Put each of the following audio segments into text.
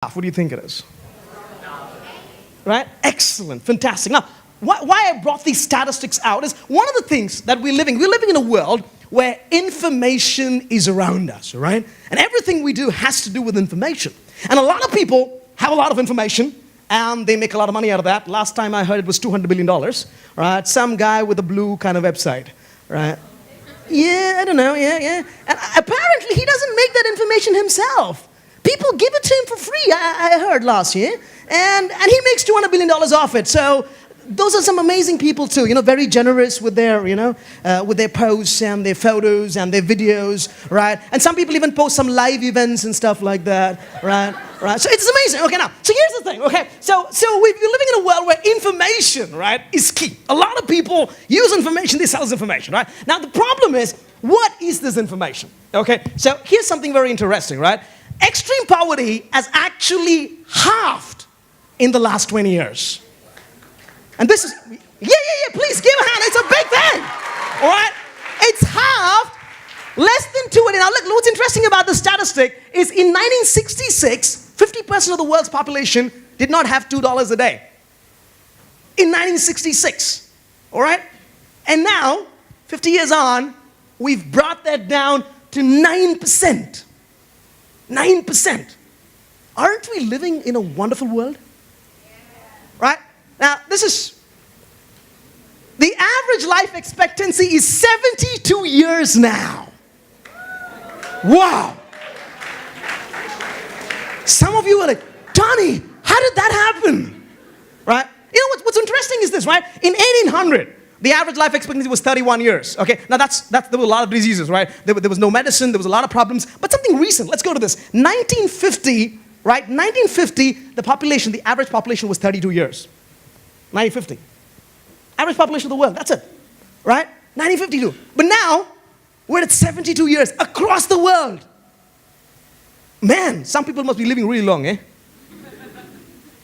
What do you think it is? Right? Excellent. Fantastic. Now, why I brought these statistics out is one of the things that we're living in a world where information is around us, right? And everything we do has to do with information. And a lot of people have a lot of information, and they make a lot of money out of that. Last time I heard it was $200 billion, right? Some guy with a blue kind of website, right? Yeah, I don't know, yeah. And apparently he doesn't make that information himself. People give it to him for free, I heard last year. And he makes $200 billion off it. So those are some amazing people too, very generous with their, with their posts and their photos and their videos, right? And some people even post some live events and stuff like that, right? So it's amazing. Okay, now, so here's the thing, okay? So we're living in a world where information, right, is key. A lot of people use information, they sell information, right? Now, the problem is, what is this information? Okay, so here's something very interesting, right? Extreme poverty has actually halved in the last 20 years. And this is, please give a hand. It's a big thing, all right? It's halved, less than 2. Now, look, what's interesting about the statistic is in 1966, 50% of the world's population did not have $2 a day. In 1966, all right? And now, 50 years on, we've brought that down to 9%. 9%. Aren't we living in a wonderful world? Right? Now, this is, the average life expectancy is 72 years now. Wow. Some of you are like, Dony, how did that happen? Right? What's interesting is this, right? In 1800, the average life expectancy was 31 years. Okay, now there were a lot of diseases, right? There was no medicine, there was a lot of problems. But something recent, let's go to this. 1950, right? 1950, the average population was 32 years. 1950. Average population of the world, that's it. Right? 1952. But now, we're at 72 years across the world. Man, some people must be living really long, eh?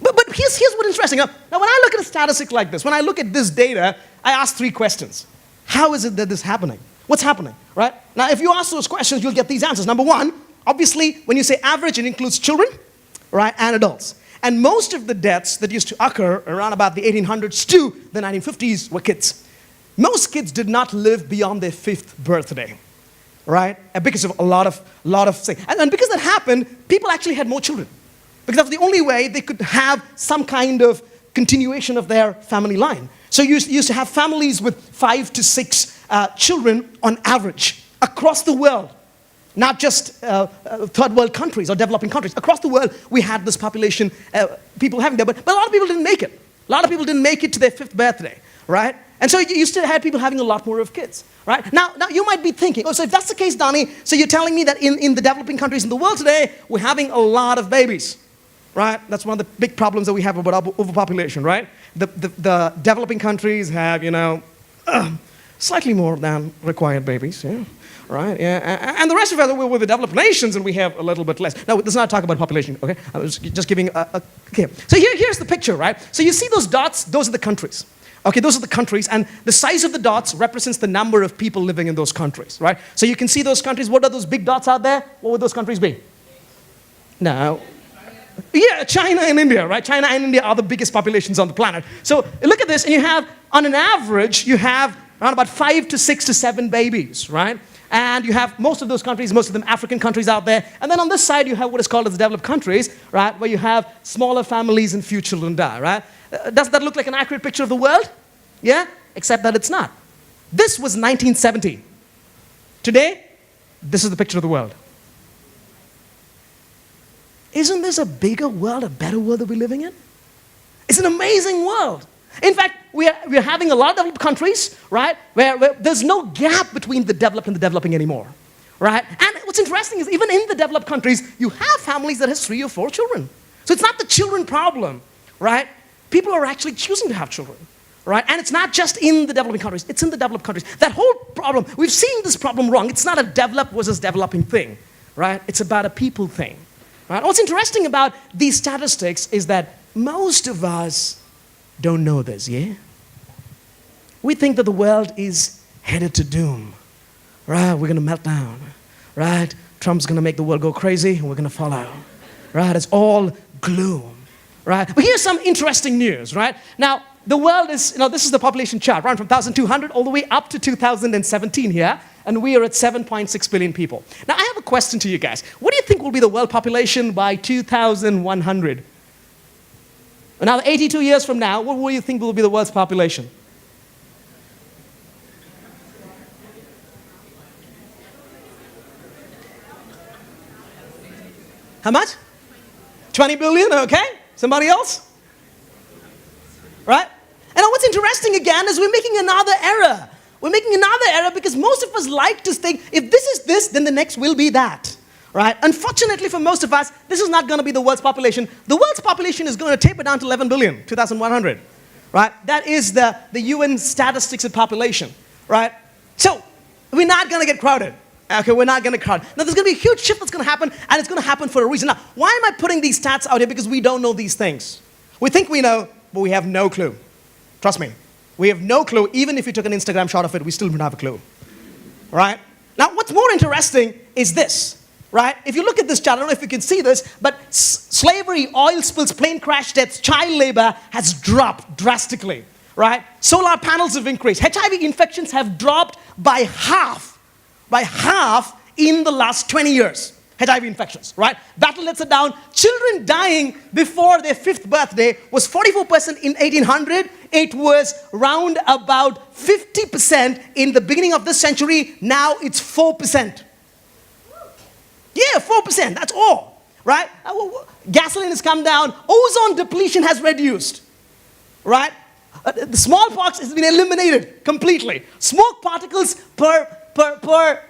But here's what's interesting. Now, when I look at a statistic like this, when I look at this data, I ask 3 questions. How is it that this is happening? What's happening, right? Now, if you ask those questions, you'll get these answers. Number 1, obviously, when you say average, it includes children, right, and adults. And most of the deaths that used to occur around about the 1800s to the 1950s were kids. Most kids did not live beyond their 5th birthday, right? And because of a lot of things. And because that happened, people actually had more children. Because that's the only way they could have some kind of continuation of their family line. So you used to have families with 5 to 6 children on average across the world. Not just third world countries or developing countries. Across the world, we had this population, people having that. But a lot of people didn't make it. A lot of people didn't make it to their 5th birthday, right? And so you still had people having a lot more of kids, right? Now you might be thinking, oh, so if that's the case, Dony, so you're telling me that in the developing countries in the world today, we're having a lot of babies. Right? That's one of the big problems that we have about overpopulation, right? The developing countries have, slightly more than required babies, yeah? Right? Yeah. And the rest of us, we're the developed nations, and we have a little bit less. Now, let's not talk about population, okay? I was just giving okay. So here's the picture, right? So you see those dots? Those are the countries. Okay, those are the countries, and the size of the dots represents the number of people living in those countries, right? So you can see those countries. What are those big dots out there? What would those countries be? No. Yeah, China and India, right? China and India are the biggest populations on the planet. So look at this, and you have, on an average, you have around about 5 to 6 to 7 babies, right? And you have most of those countries, most of them African countries out there. And then on this side, you have what is called as the developed countries, right? Where you have smaller families and few children die, right? Does that look like an accurate picture of the world? Yeah? Except that it's not. This was 1970. Today, this is the picture of the world. Isn't this a bigger world, a better world that we're living in? It's an amazing world. In fact, we're having a lot of developed countries, right, where there's no gap between the developed and the developing anymore, right? And what's interesting is even in the developed countries, you have families that has 3 or 4 children. So it's not the children problem, right? People are actually choosing to have children, right? And it's not just in the developing countries, it's in the developed countries. That whole problem, we've seen this problem wrong. It's not a developed versus developing thing, right? It's about a people thing. Right? What's interesting about these statistics is that most of us don't know this, yeah? We think that the world is headed to doom, right? We're going to melt down, right? Trump's going to make the world go crazy, and we're going to follow, right? It's all clue, right? But here's some interesting news, right? Now, the world is, this is the population chart, right? From 1,200 all the way up to 2017 here, and we are at 7.6 billion people. Now, I have a question to you guys. What do you think will be the world population by 2100? Now, 82 years from now, what do you think will be the world's population? How much? 20 billion, okay? Somebody else? Right? And what's interesting again is we're making another error. We're making another error because most of us like to think, if this is this, then the next will be that. Right? Unfortunately for most of us, this is not going to be the world's population. The world's population is going to taper down to 11 billion, 2100. Right? That is the UN statistics of population. Right? So, we're not going to get crowded. Okay, we're not going to crowd. Now, there's going to be a huge shift that's going to happen, and it's going to happen for a reason. Now, why am I putting these stats out here? Because we don't know these things. We think we know, but we have no clue. Trust me. We have no clue. Even if you took an Instagram shot of it, we still don't have a clue. Right? Now, what's more interesting is this. Right? If you look at this chart, I don't know if you can see this, but slavery, oil spills, plane crash deaths, child labor has dropped drastically. Right? Solar panels have increased. HIV infections have dropped by half in the last 20 years. HIV infections, right? Battle rates are down. Children dying before their 5th birthday was 44% in 1800. It was round about 50% in the beginning of this century. Now it's 4%. Yeah, 4%, that's all, right? Gasoline has come down. Ozone depletion has reduced, right? The smallpox has been eliminated completely. Smoke particles per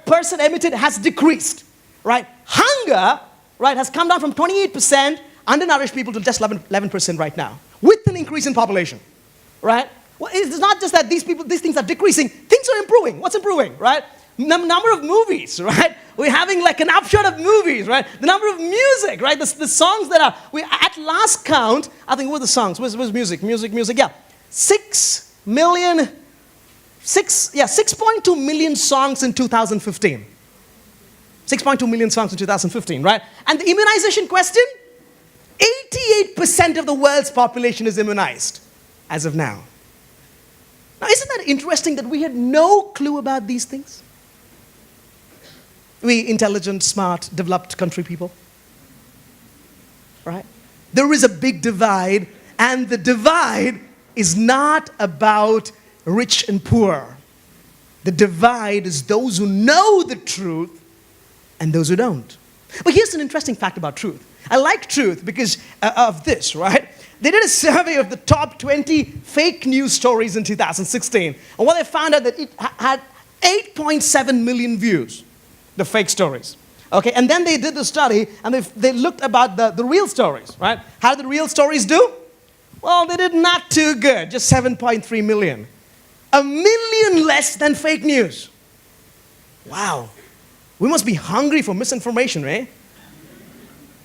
person emitted has decreased, right? Hunger, right, has come down from 28% undernourished people to just 11% right now, with an increase in population, right? Well, it's not just that these things are decreasing, things are improving. What's improving, right? Number of movies, right? We're having like an upshot of movies, right? The number of music, right? The songs that are, at last count, I think, what are the songs? Where's music? Music, yeah. 6.2 million songs in 2015. 6.2 million songs in 2015, right? And the immunization question, 88% of the world's population is immunized as of now. Now, isn't that interesting that we had no clue about these things? We intelligent, smart, developed country people, right? There is a big divide, and the divide is not about rich and poor. The divide is those who know the truth and those who don't. But here's an interesting fact about truth. I like truth because of this, right? They did a survey of the top 20 fake news stories in 2016. And what they found out that it had 8.7 million views, the fake stories. Okay, and then they did the study and they looked about the real stories, right? How did the real stories do? Well, they did not too good, just 7.3 million. 1 million less than fake news. Wow. We must be hungry for misinformation, right?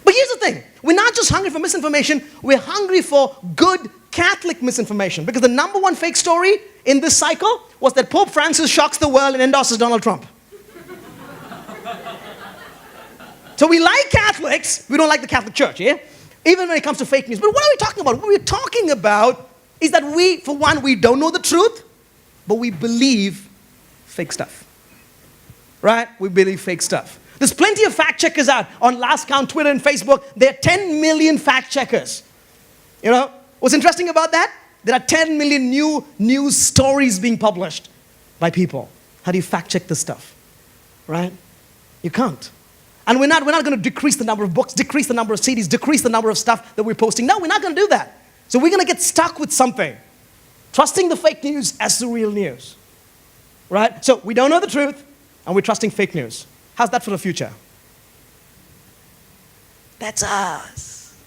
But here's the thing. We're not just hungry for misinformation, we're hungry for good Catholic misinformation. Because the number one fake story in this cycle was that Pope Francis shocks the world and endorses Donald Trump. So we like Catholics, we don't like the Catholic Church, yeah? Even when it comes to fake news. But what are we talking about? What we're talking about is that we, for one, we don't know the truth, but we believe fake stuff. Right? We believe fake stuff. There's plenty of fact checkers out on last count, Twitter and Facebook. There are 10 million fact checkers. You know, what's interesting about that? There are 10 million new news stories being published by people. How do you fact check this stuff? Right? You can't. And we're not going to decrease the number of books, decrease the number of CDs, decrease the number of stuff that we're posting. No, we're not going to do that. So we're going to get stuck with something. Trusting the fake news as the real news. Right? So we don't know the truth, and we're trusting fake news. How's that for the future? That's us.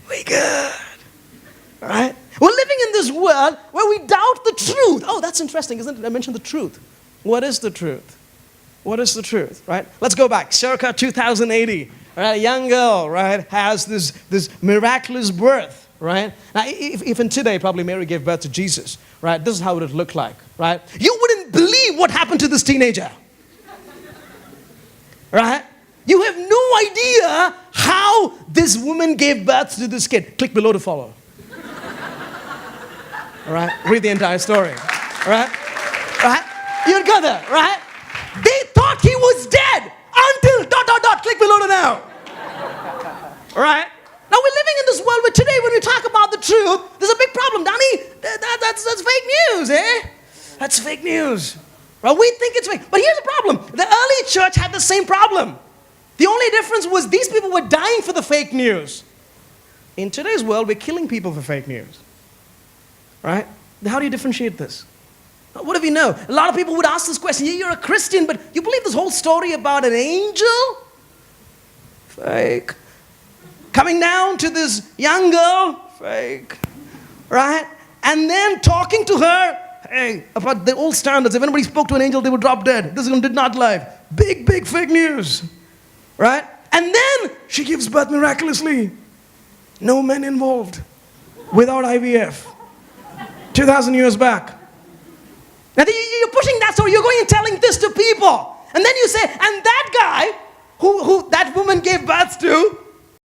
We good. Right? We're living in this world where we doubt the truth. Oh, that's interesting, isn't it? I mentioned the truth. What is the truth? What is the truth, right? Let's go back, circa 2080, right? A young girl, right, has this miraculous birth, right? Now, if in today, probably Mary gave birth to Jesus, right? This is how it would look like, right? You wouldn't believe what happened to this teenager, right? You have no idea how this woman gave birth to this kid. Click below to follow. All right? Read the entire story. All right? Right? You'd go there, right? They thought he was dead until ... Click below to know. All right? Now we're living in this world where today when we talk about the truth, there's a big problem. Donnie, that's fake news, eh? That's fake news. Well, we think it's fake. But here's the problem. The early church had the same problem. The only difference was these people were dying for the fake news. In today's world, we're killing people for fake news. Right? How do you differentiate this? What do we know? A lot of people would ask this question. You're a Christian, but you believe this whole story about an angel? Fake. Coming down to this young girl? Fake. Right? And then talking to her, hey, about the old standards. If anybody spoke to an angel, they would drop dead. This one did not live. Big, big fake news. Right? And then she gives birth miraculously. No men involved. Without IVF. 2,000 years back. Now you're pushing that story. You're going and telling this to people. And then you say, and that guy who that woman gave birth to,